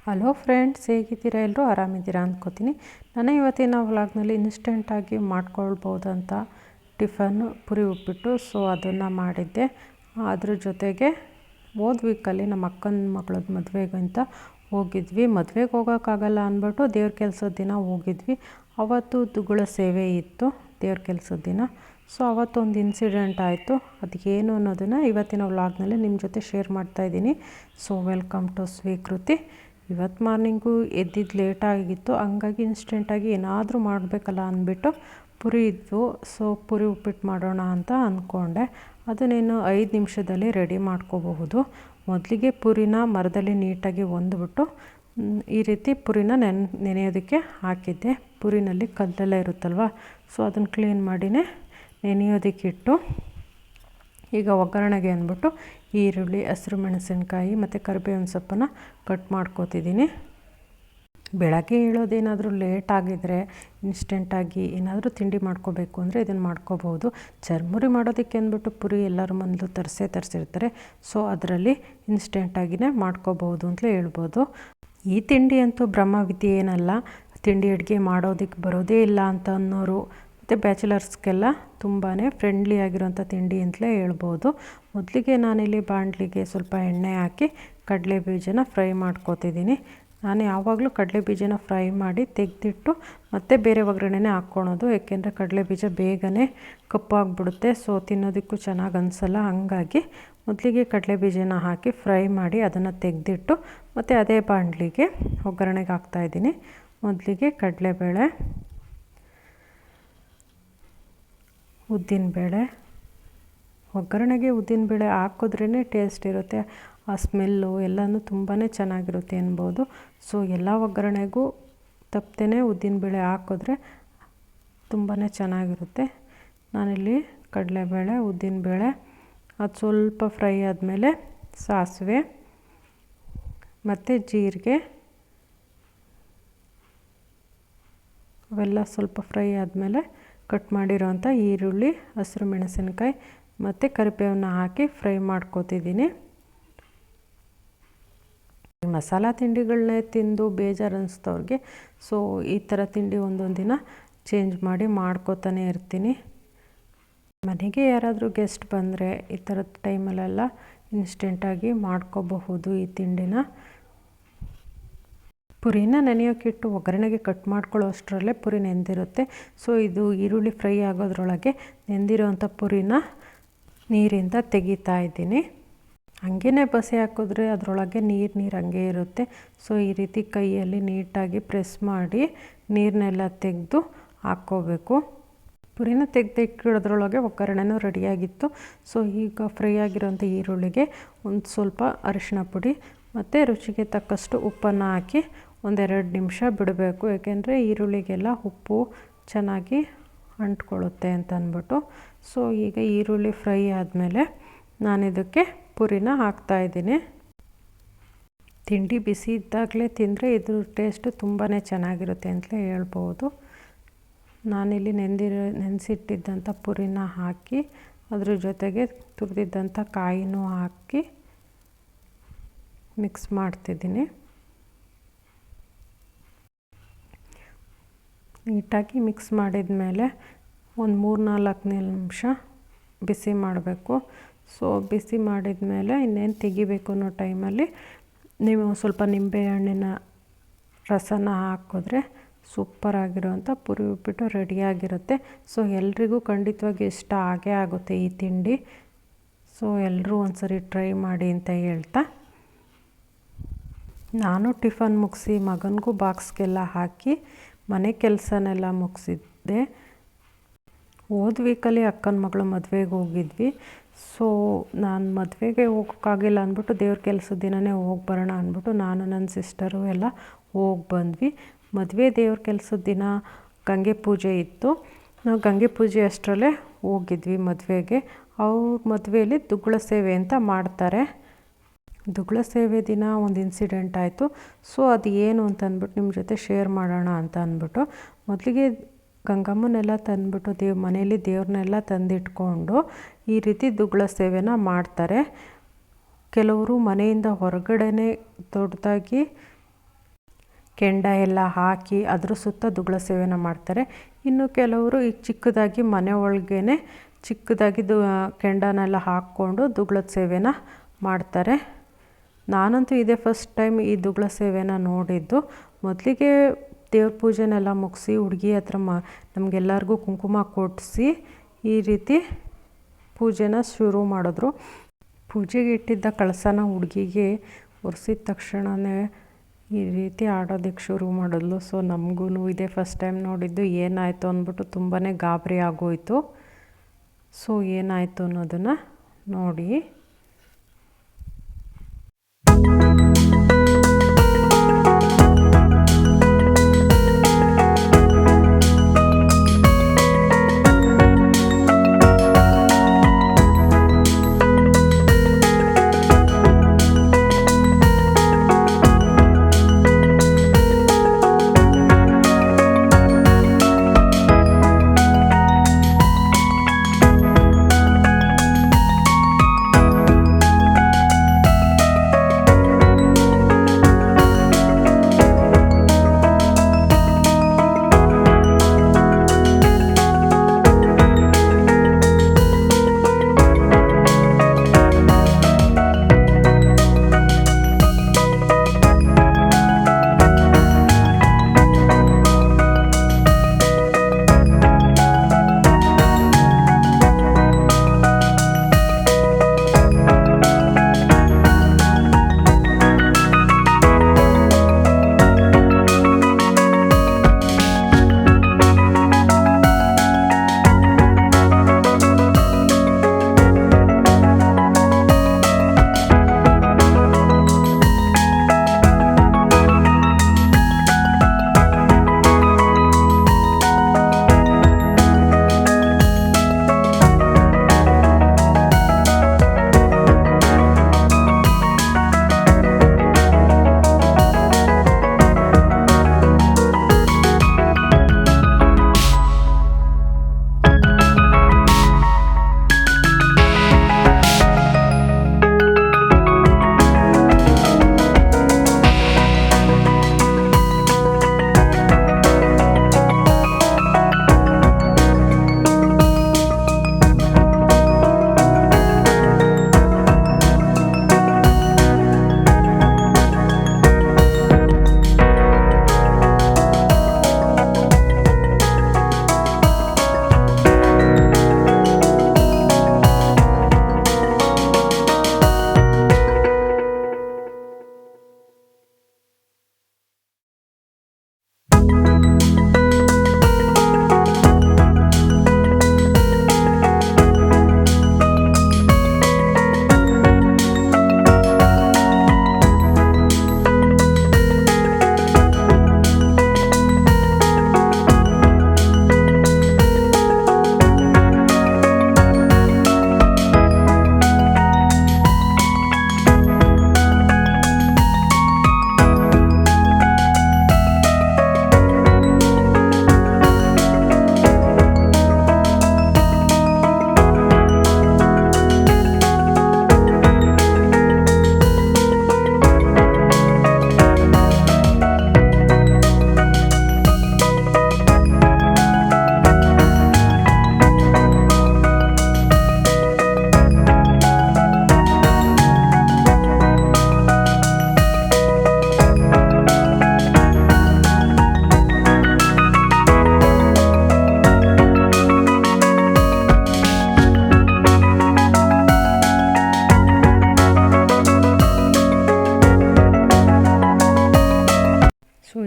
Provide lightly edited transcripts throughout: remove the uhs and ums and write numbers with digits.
Hello friends, ಹೇಗಿದ್ದೀರಾ? ಎಲ್ಲರೂ ಆರಾಮಿದ್ದೀರಾ ಅಂದ್ಕೋತೀನಿ. ನಾನು ಇವತ್ತಿನ ವ್ಲಾಗ್ನಲ್ಲಿ ಇನ್ಸ್ಟೆಂಟಾಗಿ ಮಾಡ್ಕೊಳ್ಬೋದಂತ ಟಿಫನ್ ಪುರಿ ಉಪ್ಪಿಟ್ಟು. ಸೊ ಅದನ್ನು ಮಾಡಿದ್ದೆ. ಅದ್ರ ಜೊತೆಗೆ ಹೋದ ವೀಕಲ್ಲಿ ನಮ್ಮ ಅಕ್ಕನ ಮಗಳದ್ದು ಮದುವೆಗೆ ಅಂತ ಹೋಗಿದ್ವಿ. ಮದುವೆಗೆ ಹೋಗೋಕ್ಕಾಗಲ್ಲ ಅಂದ್ಬಿಟ್ಟು ದೇವ್ರ ಕೆಲಸದ ದಿನ ಹೋಗಿದ್ವಿ. ಅವತ್ತು ದುಗ್ಗಳ ಸೇವೆ ಇತ್ತು ದೇವ್ರ ಕೆಲಸದ ದಿನ. ಸೊ ಅವತ್ತೊಂದು ಇನ್ಸಿಡೆಂಟ್ ಆಯಿತು. ಅದಕ್ಕೇನು ಅನ್ನೋದನ್ನು ಇವತ್ತಿನ ವ್ಲಾಗ್ನಲ್ಲಿ ನಿಮ್ಮ ಜೊತೆ ಶೇರ್ ಮಾಡ್ತಾಯಿದ್ದೀನಿ. ಸೊ ವೆಲ್ಕಮ್ ಟು ಸ್ವೀಕೃತಿ. ಇವತ್ತು ಮಾರ್ನಿಂಗು ಎದ್ದಿದ್ದು ಲೇಟಾಗಿತ್ತು, ಹಂಗಾಗಿ ಇನ್ಸ್ಟೆಂಟಾಗಿ ಏನಾದರೂ ಮಾಡಬೇಕಲ್ಲ ಅಂದ್ಬಿಟ್ಟು ಪುರಿ ಇದ್ವು. ಸೊ ಪುರಿ ಉಪ್ಪಿಟ್ಟು ಮಾಡೋಣ ಅಂತ ಅಂದ್ಕೊಂಡೆ. ಅದನ್ನೇನು 5 ನಿಮಿಷದಲ್ಲಿ ರೆಡಿ ಮಾಡ್ಕೋಬಹುದು. ಮೊದಲಿಗೆ ಪುರಿನ ಮರದಲ್ಲಿ ನೀಟಾಗಿ ಒಂದ್ಬಿಟ್ಟು ಈ ರೀತಿ ಪುರಿನ ನೆನೆಯೋದಕ್ಕೆ ಹಾಕಿದ್ದೆ. ಪುರಿನಲ್ಲಿ ಕಲ್ಲೆಲ್ಲ ಇರುತ್ತಲ್ವ, ಸೊ ಅದನ್ನು ಕ್ಲೀನ್ ಮಾಡಿನೇ ನೆನೆಯೋದಕ್ಕಿಟ್ಟು ಈಗ ಒಗ್ಗರಣೆಗೆ ಅಂದ್ಬಿಟ್ಟು ಈರುಳ್ಳಿ, ಹಸಿರು ಮೆಣಸಿನ್ಕಾಯಿ ಮತ್ತು ಕರಿಬೇವಿನ ಸೊಪ್ಪನ್ನು ಕಟ್ ಮಾಡ್ಕೋತಿದ್ದೀನಿ. ಬೆಳಗ್ಗೆ ಹೇಳೋದೇನಾದರೂ ಲೇಟ್ ಆಗಿದ್ದರೆ ಇನ್ಸ್ಟೆಂಟಾಗಿ ಏನಾದರೂ ತಿಂಡಿ ಮಾಡ್ಕೋಬೇಕು ಅಂದರೆ ಇದನ್ನು ಮಾಡ್ಕೋಬೋದು. ಚರ್ಮುರಿ ಮಾಡೋದಕ್ಕೆ ಅಂದ್ಬಿಟ್ಟು ಪುರಿ ಎಲ್ಲರ ಮನೇಲೂ ತರಿಸಿರ್ತಾರೆ. ಸೊ ಅದರಲ್ಲಿ ಇನ್ಸ್ಟೆಂಟಾಗಿಯೇ ಮಾಡ್ಕೋಬೋದು ಅಂತಲೇ ಹೇಳ್ಬೋದು. ಈ ತಿಂಡಿ ಅಂತೂ ಬ್ರಹ್ಮವಿದ್ಯೆ ಏನಲ್ಲ. ತಿಂಡಿ ಅಡುಗೆ ಮಾಡೋದಕ್ಕೆ ಬರೋದೇ ಇಲ್ಲ ಅಂತ ಅನ್ನೋರು ಮತ್ತು ಬ್ಯಾಚುಲರ್ಸ್ಗೆಲ್ಲ ತುಂಬಾ ಫ್ರೆಂಡ್ಲಿ ಆಗಿರೋಂಥ ತಿಂಡಿ ಅಂತಲೇ ಹೇಳ್ಬೋದು. ಮೊದಲಿಗೆ ನಾನಿಲ್ಲಿ ಬಾಣಲಿಗೆ ಸ್ವಲ್ಪ ಎಣ್ಣೆ ಹಾಕಿ ಕಡಲೆ ಬೀಜನ ಫ್ರೈ ಮಾಡ್ಕೋತಿದ್ದೀನಿ. ನಾನು ಯಾವಾಗಲೂ ಕಡಲೆ ಬೀಜನ ಫ್ರೈ ಮಾಡಿ ತೆಗೆದಿಟ್ಟು ಮತ್ತೆ ಬೇರೆ ಒಗ್ಗರಣೆನೇ ಹಾಕ್ಕೊಳೋದು. ಏಕೆಂದರೆ ಕಡಲೆ ಬೀಜ ಬೇಗನೆ ಕಪ್ಪಾಗಿಬಿಡುತ್ತೆ. ಸೊ ತಿನ್ನೋದಕ್ಕೂ ಚೆನ್ನಾಗಿ ಅನಿಸಲ್ಲ. ಹಾಗಾಗಿ ಮೊದಲಿಗೆ ಕಡಲೆ ಬೀಜನ ಹಾಕಿ ಫ್ರೈ ಮಾಡಿ ಅದನ್ನು ತೆಗೆದಿಟ್ಟು ಮತ್ತು ಅದೇ ಬಾಣಲಿಗೆ ಒಗ್ಗರಣೆಗೆ ಹಾಕ್ತಾಯಿದ್ದೀನಿ. ಮೊದಲಿಗೆ ಕಡಲೆಬೇಳೆ, ಉದ್ದಿನಬೇಳೆ. ಒಗ್ಗರಣೆಗೆ ಉದ್ದಿನಬೇಳೆ ಹಾಕಿದ್ರೇ ಟೇಸ್ಟ್ ಇರುತ್ತೆ. ಆ ಸ್ಮೆಲ್ಲು ಎಲ್ಲನೂ ತುಂಬಾ ಚೆನ್ನಾಗಿರುತ್ತೆ ಅನ್ಬೋದು. ಸೊ ಎಲ್ಲ ಒಗ್ಗರಣೆಗೂ ತಪ್ಪದೇ ಉದ್ದಿನಬೇಳೆ ಹಾಕಿದ್ರೆ ತುಂಬಾ ಚೆನ್ನಾಗಿರುತ್ತೆ. ನಾನಿಲ್ಲಿ ಕಡಲೆಬೇಳೆ, ಉದ್ದಿನಬೇಳೆ ಅದು ಸ್ವಲ್ಪ ಫ್ರೈ ಆದಮೇಲೆ ಸಾಸಿವೆ ಮತ್ತು ಜೀರಿಗೆ ಅವೆಲ್ಲ ಸ್ವಲ್ಪ ಫ್ರೈ ಆದಮೇಲೆ ಕಟ್ ಮಾಡಿರೋಂಥ ಈರುಳ್ಳಿ, ಹಸಿರು ಮೆಣಸಿನ್ಕಾಯಿ ಮತ್ತು ಕರಿಬೇವನ್ನ ಹಾಕಿ ಫ್ರೈ ಮಾಡ್ಕೋತಿದ್ದೀನಿ. ಮಸಾಲ ತಿಂಡಿಗಳನ್ನೇ ತಿಂದು ಬೇಜಾರು ಅನ್ನಿಸ್ತವ್ರಿಗೆ ಸೊ ಈ ಥರ ತಿಂಡಿ ಒಂದೊಂದು ದಿನ ಚೇಂಜ್ ಮಾಡಿ ಮಾಡ್ಕೋತಾನೆ ಇರ್ತೀನಿ. ಮನೆಗೆ ಯಾರಾದರೂ ಗೆಸ್ಟ್ ಬಂದರೆ ಈ ಥರದ ಟೈಮಲ್ಲೆಲ್ಲ ಇನ್ಸ್ಟೆಂಟಾಗಿ ಮಾಡ್ಕೋಬಹುದು ಈ ತಿಂಡಿನ. ಪುರಿನ ನೆನೆಯೋಕ್ಕಿಟ್ಟು ಒಗ್ಗರಣೆಗೆ ಕಟ್ ಮಾಡ್ಕೊಳ್ಳೋ ಅಷ್ಟರಲ್ಲೇ ಪುರಿ ನೆಂದಿರುತ್ತೆ. ಸೊ ಇದು ಈರುಳ್ಳಿ ಫ್ರೈ ಆಗೋದ್ರೊಳಗೆ ನೆಂದಿರೋಂಥ ಪುರಿನ ನೀರಿಂದ ತೆಗಿತಾ ಇದ್ದೀನಿ. ಹಂಗೇ ಬಸಿ ಹಾಕಿದ್ರೆ ಅದರೊಳಗೆ ನೀರು ಹಂಗೆ ಇರುತ್ತೆ. ಸೊ ಈ ರೀತಿ ಕೈಯಲ್ಲಿ ನೀಟಾಗಿ ಪ್ರೆಸ್ ಮಾಡಿ ನೀರನ್ನೆಲ್ಲ ತೆಗೆದು ಹಾಕ್ಕೋಬೇಕು. ಪುರಿನ ತೆಗೆದಿಟ್ಟಿಡೋದ್ರೊಳಗೆ ಒಗ್ಗರಣೆನೂ ರೆಡಿಯಾಗಿತ್ತು. ಸೊ ಈಗ ಫ್ರೈ ಆಗಿರೋಂಥ ಈರುಳ್ಳಿಗೆ ಒಂದು ಸ್ವಲ್ಪ ಅರಿಶಿಣ ಪುಡಿ ಮತ್ತು ರುಚಿಗೆ ತಕ್ಕಷ್ಟು ಉಪ್ಪನ್ನು ಹಾಕಿ 1-2 ನಿಮಿಷ ಬಿಡಬೇಕು. ಏಕೆಂದರೆ ಈರುಳ್ಳಿಗೆಲ್ಲ ಉಪ್ಪು ಚೆನ್ನಾಗಿ ಅಂಟ್ಕೊಳ್ಳುತ್ತೆ ಅಂತ ಅಂದ್ಬಿಟ್ಟು. ಸೊ ಈಗ ಈರುಳ್ಳಿ ಫ್ರೈ ಆದಮೇಲೆ ನಾನಿದಕ್ಕೆ ಪುರಿನ ಹಾಕ್ತಾಯಿದ್ದೀನಿ. ತಿಂಡಿ ಬಿಸಿ ಇದ್ದಾಗಲೇ ತಿಂದರೆ ಇದ್ರ ಟೇಸ್ಟು ತುಂಬಾ ಚೆನ್ನಾಗಿರುತ್ತೆ ಅಂತಲೇ ಹೇಳ್ಬೋದು. ನಾನಿಲ್ಲಿ ನೆನೆಸಿಟ್ಟಿದ್ದಂಥ ಪುರಿನ ಹಾಕಿ ಅದ್ರ ಜೊತೆಗೆ ತುರಿದಿದ್ದಂಥ ಕಾಯಿನೂ ಹಾಕಿ ಮಿಕ್ಸ್ ಮಾಡ್ತಿದ್ದೀನಿ. ನೀಟಾಗಿ ಮಿಕ್ಸ್ ಮಾಡಿದ ಮೇಲೆ ಒಂದು 3-4 ನಿಮಿಷ ಬಿಸಿ ಮಾಡಬೇಕು. ಸೊ ಬಿಸಿ ಮಾಡಿದ ಮೇಲೆ ಇನ್ನೇನು ತೆಗಿಬೇಕು ಅನ್ನೋ ಟೈಮಲ್ಲಿ ನೀವು ಸ್ವಲ್ಪ ನಿಂಬೆಹಣ್ಣಿನ ರಸನ ಹಾಕಿದ್ರೆ ಸೂಪರಾಗಿರೋಂಥ ಪುರಿ ಉಪ್ಪಿಟ್ಟು ರೆಡಿಯಾಗಿರುತ್ತೆ. ಸೊ ಎಲ್ರಿಗೂ ಖಂಡಿತವಾಗಿ ಇಷ್ಟ ಆಗೇ ಆಗುತ್ತೆ ಈ ತಿಂಡಿ. ಸೊ ಎಲ್ಲರೂ ಒಂದ್ಸರಿ ಟ್ರೈ ಮಾಡಿ ಅಂತ ಹೇಳ್ತಾ ನಾನು ಟಿಫನ್ ಮುಗಿಸಿ ಮಗನಿಗೂ ಬಾಕ್ಸ್ಗೆಲ್ಲ ಹಾಕಿ ಮನೆ ಕೆಲಸನೆಲ್ಲ ಮುಗಿಸಿದ್ದೆ. ಹೋದ ವೀಕಲ್ಲಿ ಅಕ್ಕನ ಮಗಳು ಮದುವೆಗೆ ಹೋಗಿದ್ವಿ. ಸೊ ನಾನು ಮದುವೆಗೆ ಹೋಗೋಕ್ಕಾಗಿಲ್ಲ ಅಂದ್ಬಿಟ್ಟು ದೇವ್ರ ಕೆಲಸದ ದಿನವೇ ಹೋಗಿ ಬರೋಣ ಅಂದ್ಬಿಟ್ಟು ನಾನು ನನ್ನ ಸಿಸ್ಟರು ಎಲ್ಲ ಹೋಗಿ ಬಂದ್ವಿ. ಮದುವೆ ದೇವ್ರ ಕೆಲಸದ ದಿನ ಗಂಗೆ ಪೂಜೆ ಇತ್ತು. ನಾವು ಗಂಗೆ ಪೂಜೆ ಅಷ್ಟರಲ್ಲೇ ಹೋಗಿದ್ವಿ ಮದುವೆಗೆ. ಅವ್ರ ಮದುವೆಯಲ್ಲಿ ದುಗ್ಗಳ ಸೇವೆ ಅಂತ ಮಾಡ್ತಾರೆ. ದುಗ್ಗಳ ಸೇವೆ ದಿನ ಒಂದು ಇನ್ಸಿಡೆಂಟ್ ಆಯಿತು. ಸೊ ಅದು ಏನು ಅಂತ ಅಂದ್ಬಿಟ್ಟು ನಿಮ್ಮ ಜೊತೆ ಶೇರ್ ಮಾಡೋಣ ಅಂತ ಅಂದ್ಬಿಟ್ಟು ಮೊದಲಿಗೆ ಗಂಗಮ್ಮನೆಲ್ಲ ತಂದುಬಿಟ್ಟು ಮನೆಯಲ್ಲಿ ದೇವ್ರನ್ನೆಲ್ಲ ತಂದಿಟ್ಕೊಂಡು ಈ ರೀತಿ ದುಗ್ಗಳ ಸೇವೆನ ಮಾಡ್ತಾರೆ. ಕೆಲವರು ಮನೆಯಿಂದ ಹೊರಗಡೆನೇ ದೊಡ್ಡದಾಗಿ ಕೆಂಡ ಎಲ್ಲ ಹಾಕಿ ಅದ್ರ ಸುತ್ತ ದುಗ್ಳ ಸೇವೆನ ಮಾಡ್ತಾರೆ. ಇನ್ನು ಕೆಲವರು ಈಗ ಚಿಕ್ಕದಾಗಿ ಮನೆ ಒಳಗೇ ಚಿಕ್ಕದಾಗಿ ಕೆಂಡನೆಲ್ಲ ಹಾಕ್ಕೊಂಡು ದುಗ್ಳದ ಸೇವೆನ ಮಾಡ್ತಾರೆ. ನಾನಂತೂ ಇದೇ ಫಸ್ಟ್ ಟೈಮ್ ಈ ದುಗ್ಳ ಸೇವೆನ ನೋಡಿದ್ದು. ಮೊದಲಿಗೆ ದೇವ್ರ ಪೂಜೆನೆಲ್ಲ ಮುಗಿಸಿ ಹುಡುಗಿ ಹತ್ರ ನಮಗೆಲ್ಲರಿಗೂ ಕುಂಕುಮ ಕೊಡಿಸಿ ಈ ರೀತಿ ಪೂಜೆನ ಶುರು ಮಾಡಿದ್ರು. ಪೂಜೆಗೆ ಇಟ್ಟಿದ್ದ ಕಳಸನ ಹುಡುಗಿಗೆ ಒರೆಸಿದ ತಕ್ಷಣವೇ ಈ ರೀತಿ ಆಡೋದಕ್ಕೆ ಶುರು ಮಾಡಿದ್ಲು. ಸೊ ನಮಗೂ ಇದೇ ಫಸ್ಟ್ ಟೈಮ್ ನೋಡಿದ್ದು. ಏನಾಯಿತು ಅಂದ್ಬಿಟ್ಟು ತುಂಬಾ ಗಾಬರಿ ಆಗೋಯಿತು. ಸೊ ಏನಾಯಿತು ಅನ್ನೋದನ್ನು ನೋಡಿ.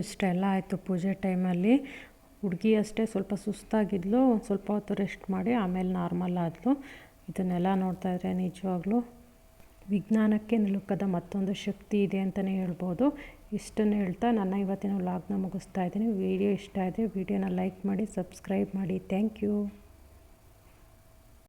ಇಷ್ಟೆಲ್ಲ ಆಯಿತು ಪೂಜೆ ಟೈಮಲ್ಲಿ. ಹುಡುಗಿ ಅಷ್ಟೇ ಸ್ವಲ್ಪ ಸುಸ್ತಾಗಿದ್ಲು. ಒಂದು ಸ್ವಲ್ಪ ಹೊತ್ತು ರೆಸ್ಟ್ ಮಾಡಿ ಆಮೇಲೆ ನಾರ್ಮಲ್ ಆದಳು. ಇದನ್ನೆಲ್ಲ ನೋಡ್ತಾ ಇದ್ರೆ ನಿಜವಾಗ್ಲೂ ವಿಜ್ಞಾನಕ್ಕೆ ನಿಲುಕದ ಮತ್ತೊಂದು ಶಕ್ತಿ ಇದೆ ಅಂತಲೇ ಹೇಳ್ಬೋದು. ಇಷ್ಟನ್ನು ಹೇಳ್ತಾ ನನ್ನ ಇವತ್ತಿನ ವ್ಲಾಗ್ನ ಮುಗಿಸ್ತಾ ಇದ್ದೀನಿ. ವಿಡಿಯೋ ಇಷ್ಟ ಆದರೆ ವಿಡಿಯೋನ ಲೈಕ್ ಮಾಡಿ, ಸಬ್ಸ್ಕ್ರೈಬ್ ಮಾಡಿ. Thank you.